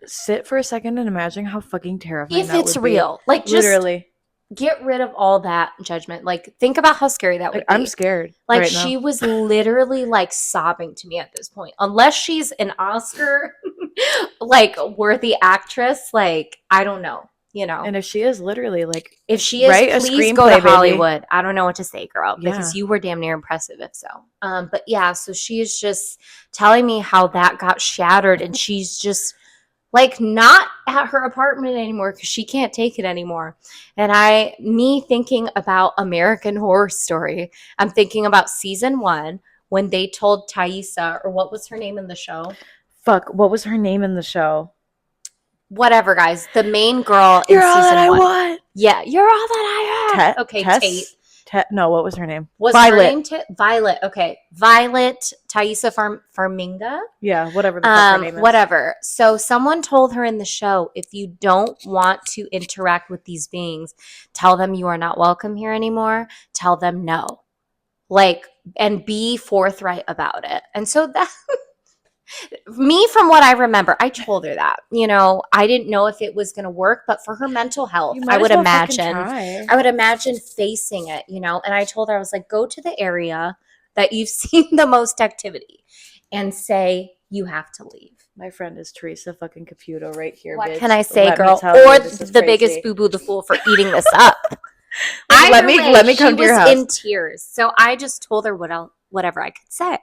S2: sit for a second and imagine how fucking terrifying
S1: if
S2: that
S1: it's
S2: would be.
S1: real, like, just
S2: literally
S1: get rid of all that judgment. Like, think about how scary that would
S2: like
S1: be.
S2: I'm scared.
S1: Like,
S2: right
S1: she
S2: now.
S1: was literally like sobbing to me at this point. Unless she's an Oscar like worthy actress, like, I don't know.
S2: And if she is literally like,
S1: if she is,
S2: write a
S1: please go to
S2: screenplay, baby.
S1: Hollywood. I don't know what to say, girl,
S2: Yeah.
S1: because you were damn near impressive if so. But yeah, so she is just telling me how that got shattered, and she's just like not at her apartment anymore because she can't take it anymore. And me thinking about American Horror Story, I'm thinking about season 1 when they told Thaisa, or what was her name in the show?
S2: Fuck, what was her name in the show?
S1: Whatever, guys. The main girl
S2: You're
S1: in
S2: all
S1: season
S2: that
S1: 1.
S2: I want.
S1: Yeah, you're all that I have. Okay, Tate.
S2: No, what was her name?
S1: Was
S2: Violet.
S1: her name Violet? Okay, Violet Thaisa Farminga.
S2: Yeah, whatever the fuck her name is.
S1: Whatever. So someone told her in the show, if you don't want to interact with these beings, tell them you are not welcome here anymore. Tell them no, like, and be forthright about it. And so that. Me, from what I remember, I told her that, I didn't know if it was going to work, but for her mental health, I would imagine facing it, and I told her, I was like, go to the area that you've seen the most activity and say you have to leave.
S2: My friend is Teresa fucking Caputo right here,
S1: What
S2: bitch.
S1: can I say,
S2: Let me
S1: girl?
S2: tell
S1: Or
S2: you, this is
S1: the biggest
S2: crazy.
S1: boo-boo the fool for eating this up.
S2: Like,
S1: Either
S2: let me come
S1: she
S2: to your
S1: was
S2: house.
S1: in tears. So I just told her whatever I could say.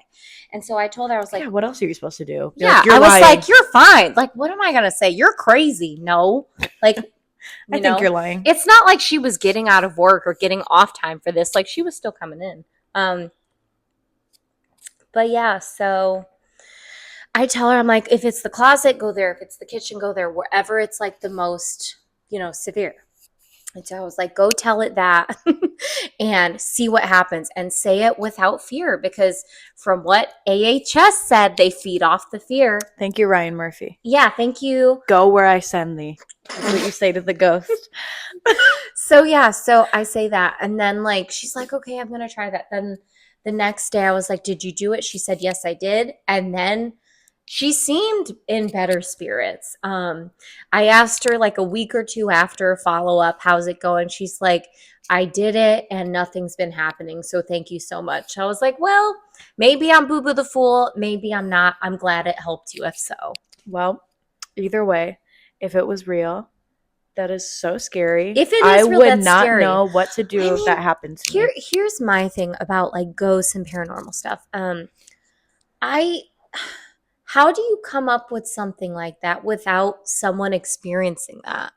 S1: And so I told her, I was like,
S2: yeah, what else are you supposed to do?
S1: Yeah,
S2: like, you're
S1: I was
S2: lying.
S1: like, you're fine. Like, what am I going to say? You're crazy. No. Like,
S2: I think you're lying.
S1: It's not like she was getting out of work or getting off time for this. Like, she was still coming in. But yeah, so I tell her, I'm like, if it's the closet, go there. If it's the kitchen, go there. Wherever it's like the most, severe. And so I was like, go tell it that and see what happens and say it without fear, because from what AHS said, they feed off the fear.
S2: Thank you, Ryan Murphy.
S1: Yeah, thank you.
S2: Go where I send thee. That's what you say to the ghost.
S1: So I say that. And then like, she's like, okay, I'm going to try that. Then the next day I was like, did you do it? She said, yes, I did. And then she seemed in better spirits. I asked her like a week or two after, follow up, how's it going? She's like, I did it and nothing's been happening. So thank you so much. I was like, well, maybe I'm Boo Boo the Fool. Maybe I'm not. I'm glad it helped you if so.
S2: Well, either way, if it was real, that is so scary.
S1: If it is
S2: I
S1: real,
S2: would
S1: that's
S2: not
S1: scary.
S2: know what to do if that happened to me.
S1: Here's my thing about like ghosts and paranormal stuff. How do you come up with something like that without someone experiencing that?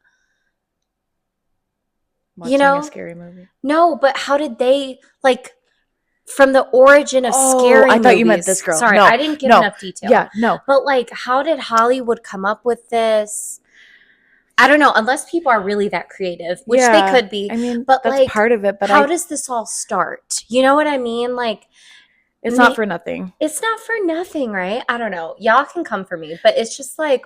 S2: Watching a scary movie.
S1: No, but how did they, like, from the origin of scary movies?
S2: I thought you meant this girl.
S1: Sorry,
S2: no,
S1: I didn't give enough detail.
S2: Yeah, no.
S1: But like, how did Hollywood come up with this? I don't know, unless people are really that creative, which they could be.
S2: I mean,
S1: but
S2: that's
S1: like,
S2: part of it. But
S1: how does this all start? You know what I mean? Like,
S2: it's not for nothing.
S1: It's not for nothing, right? I don't know. Y'all can come for me, but it's just like,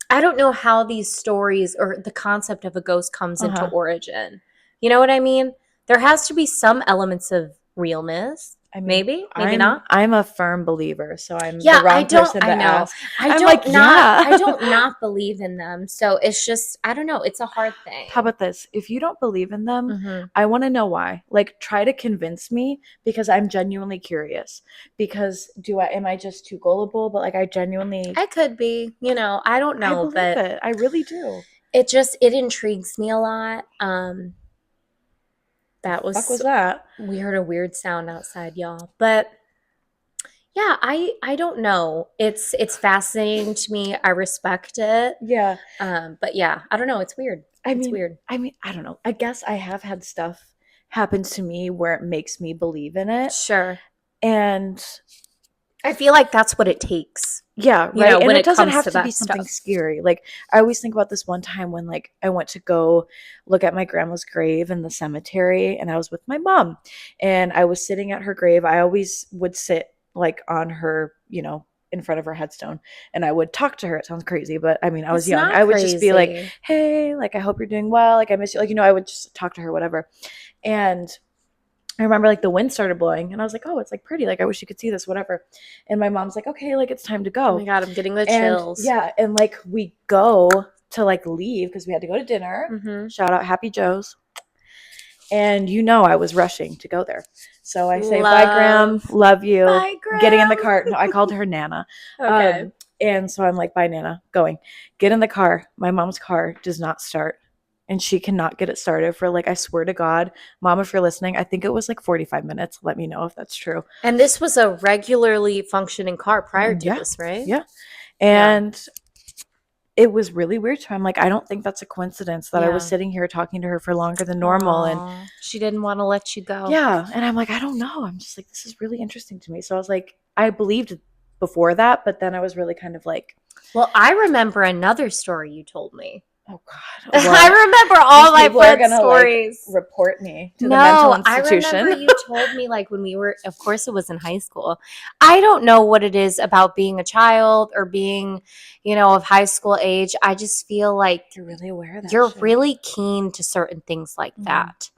S1: I don't know how these stories or the concept of a ghost comes into origin. You know what I mean? There has to be some elements of realness. I mean, maybe not.
S2: I'm a firm believer, so I'm the wrong person to ask.
S1: I don't not believe in them. So it's just, I don't know. It's a hard thing.
S2: How about this? If you don't believe in them, I want to know why. Like, try to convince me, because I'm genuinely curious. Because am I just too gullible? But like, I
S1: could be. I don't know.
S2: I believe it. I really do.
S1: It intrigues me a lot. What was that? We heard a weird sound outside, y'all. But yeah, I don't know. It's fascinating to me. I respect it.
S2: Yeah.
S1: But yeah, I don't know. It's weird. It's weird.
S2: I mean, I don't know. I guess I have had stuff happen to me where it makes me believe in it.
S1: Sure.
S2: And
S1: I feel like that's what it takes.
S2: Yeah, right. And it doesn't have to be something scary. Like, I always think about this one time when like I went to go look at my grandma's grave in the cemetery, and I was with my mom, and I was sitting at her grave. I always would sit like on her, in front of her headstone, and I would talk to her. It sounds crazy, but I mean, I was young. I would just be like, hey, like, I hope you're doing well. Like, I miss you. Like, I would just talk to her, whatever. And I remember like the wind started blowing, and I was like, oh, it's like pretty. Like, I wish you could see this, whatever. And my mom's like, okay, like, it's time to go.
S1: Oh my God, I'm getting the chills.
S2: Yeah. And like, we go to like leave because we had to go to dinner. Shout out Happy Joe's. And I was rushing to go there. So I say, bye, Graham. Love you.
S1: Bye, Graham.
S2: Getting in the car. No, I called her Nana.
S1: Okay.
S2: And so I'm like, bye, Nana. Going. Get in the car. My mom's car does not start. And she cannot get it started for like, I swear to God, Mom, if you're listening, I think it was like 45 minutes. Let me know if that's true.
S1: And this was a regularly functioning car prior to this, right?
S2: Yeah. And it was really weird to me. I'm like, I don't think that's a coincidence that I was sitting here talking to her for longer than normal. And
S1: she didn't want to let you go.
S2: Yeah. And I'm like, I don't know. I'm just like, this is really interesting to me. So I was like, I believed before that, but then I was really kind of like.
S1: Well, I remember another story you told me.
S2: Oh God! Well,
S1: I remember all my friends' stories.
S2: Like, report me to the mental institution.
S1: I remember you told me like when we were. Of course, it was in high school. I don't know what it is about being a child or being, of high school age. I just feel like
S2: you're really aware of that.
S1: You're really keen to certain things like that.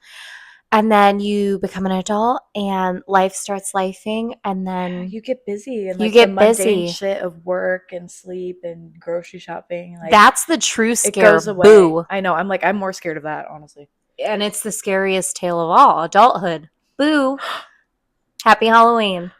S1: And then you become an adult and life starts lifing, and then
S2: you get busy and
S1: you get busy
S2: shit of work and sleep and grocery shopping. Like,
S1: that's the true scare.
S2: It goes away. Boo. I know. I'm more scared of that, honestly.
S1: And it's the scariest tale of all, adulthood. Boo. Happy Halloween.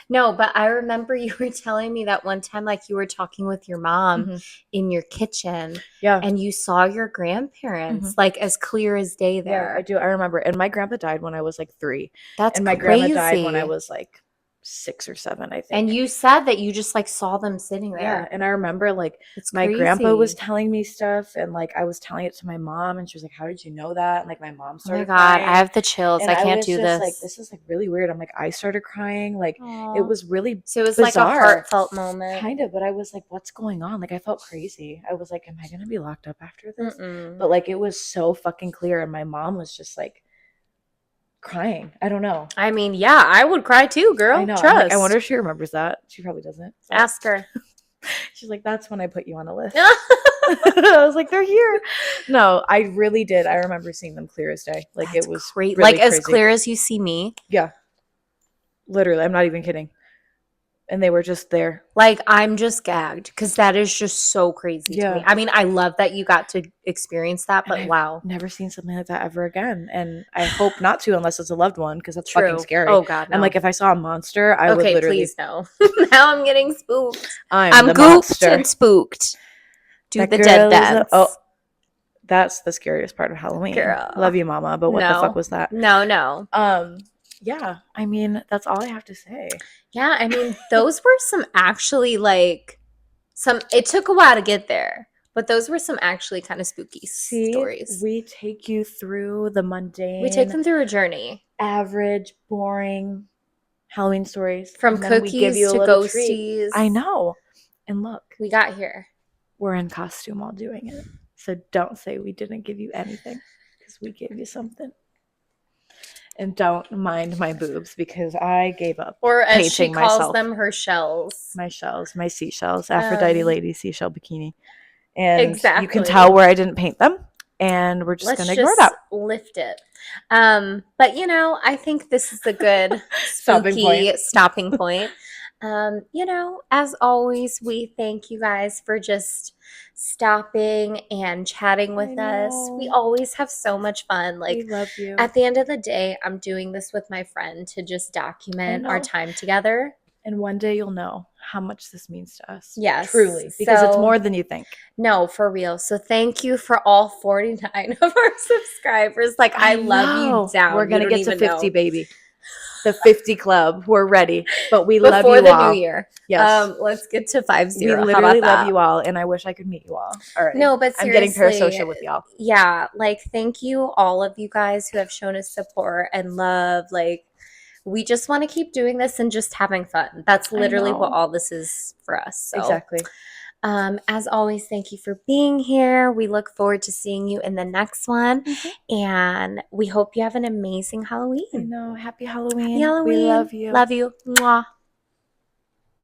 S1: No, but I remember you were telling me that one time, like you were talking with your mom
S2: Mm-hmm.
S1: in your kitchen
S2: Yeah.
S1: and you saw your grandparents
S2: Mm-hmm.
S1: like as clear as day
S2: Yeah, I
S1: there.
S2: do. I remember. And my grandpa died when I was like 3.
S1: That's
S2: And my grandma died when I
S1: crazy.
S2: was like 6 or 7, I
S1: And
S2: think.
S1: you said that you just like saw them sitting
S2: Yeah,
S1: there.
S2: and I remember like
S1: It's
S2: my grandpa was
S1: crazy.
S2: telling me stuff and like I was telling it to my mom and she was like, "How did you know that?" And like my mom
S1: Oh my
S2: started
S1: God, I
S2: crying
S1: have the chills.
S2: and
S1: I
S2: I
S1: can't
S2: was
S1: do
S2: just like,
S1: this.
S2: "This is like really weird." I'm like, I started crying. Like it
S1: Oh,
S2: was really
S1: so it was like a
S2: bizarre.
S1: heartfelt moment.
S2: Kind of, but I was like, "What's going on?" Like I felt crazy. I was like, "Am I going to be locked up after this?"
S1: Mm-mm.
S2: But like it was so fucking clear and my mom was just like crying. I don't know.
S1: I mean, yeah, I would cry too,
S2: I
S1: girl.
S2: know. I'm like, I wonder
S1: Trust.
S2: if she remembers that. She probably doesn't. But
S1: Ask her.
S2: she's like, "That's when I put you on a list." I was like, "They're here." No, I really did. I remember seeing them clear as day. Like
S1: That's
S2: it was
S1: great. Like
S2: really
S1: as
S2: crazy.
S1: clear as you see me.
S2: Yeah, literally. I'm not even kidding. And they were just there.
S1: Like I'm just gagged because that is just so crazy to me.
S2: Yeah.
S1: I mean, I love that you got to experience that,
S2: And
S1: but
S2: I've
S1: wow.
S2: never seen something like that ever again. And I hope not to unless it's a loved one because that's fucking
S1: True.
S2: scary.
S1: Oh God,
S2: And
S1: no.
S2: like if I saw a monster, I would
S1: Okay,
S2: literally,
S1: please no. Now I'm getting spooked.
S2: I'm
S1: I'm
S2: the
S1: gooped
S2: monster.
S1: and spooked. Do
S2: That
S1: the dead
S2: girl is a, oh,
S1: dance.
S2: that's the scariest part of Halloween. Love
S1: Girl.
S2: you, mama, but what the fuck
S1: No.
S2: was that?
S1: No, no.
S2: Um, yeah, I mean, that's all I have to say.
S1: Yeah, I mean, those were some actually like some it took a while to get there, but those were some actually kind of spooky
S2: See,
S1: stories.
S2: we take you through the
S1: We take
S2: mundane,
S1: them through a journey
S2: average, boring Halloween stories,
S1: from
S2: and then we give
S1: cookies
S2: you a
S1: to
S2: little treat. I
S1: ghosties.
S2: know. And look,
S1: We got here.
S2: we're in costume while doing it. So don't say we didn't give you anything because we gave you something. And don't mind my boobs because I gave up
S1: Or as she
S2: painting
S1: calls
S2: myself.
S1: them, her shells.
S2: My shells, my seashells, Aphrodite
S1: Um,
S2: lady seashell bikini. And you can tell
S1: exactly.
S2: where I didn't paint them. And we're just going
S1: Let's
S2: to ignore
S1: just
S2: that.
S1: lift it. But I think this is a good
S2: Stopping point.
S1: spooky stopping point. As always, we thank you guys for just stopping and chatting
S2: I
S1: with us. We
S2: know.
S1: always have so much fun.
S2: We
S1: Like
S2: love you.
S1: at the end of the day, I'm doing this with my friend to just
S2: I
S1: document our
S2: know.
S1: time together.
S2: And one day you'll know how much this means to us.
S1: Yes.
S2: Truly. Because it's
S1: So
S2: more than you think.
S1: no, for real. So thank you for all 49 of our subscribers. Like I
S2: I
S1: love you
S2: know. We're
S1: down. You
S2: going to
S1: don't
S2: get to
S1: even
S2: 50,
S1: know.
S2: baby. The 50 club. We're ready. But we love
S1: Before
S2: you
S1: the new
S2: all.
S1: year.
S2: Yes.
S1: Let's get to 50.
S2: We
S1: How about
S2: literally love
S1: that?
S2: you all. And I wish I could meet you all already.
S1: No, but
S2: I'm getting
S1: seriously,
S2: parasocial with y'all.
S1: yeah, like thank you all of you guys who have shown us support and love. Like we just want to keep doing this and just having fun. That's
S2: I
S1: literally what
S2: know.
S1: all this is for us. So
S2: Exactly.
S1: as always, thank you for being here. We look forward to seeing you in the next one. And we hope you have an amazing
S2: I
S1: Halloween.
S2: know. Happy
S1: Happy
S2: Halloween. We
S1: Halloween.
S2: love you.
S1: Love you. Mwah.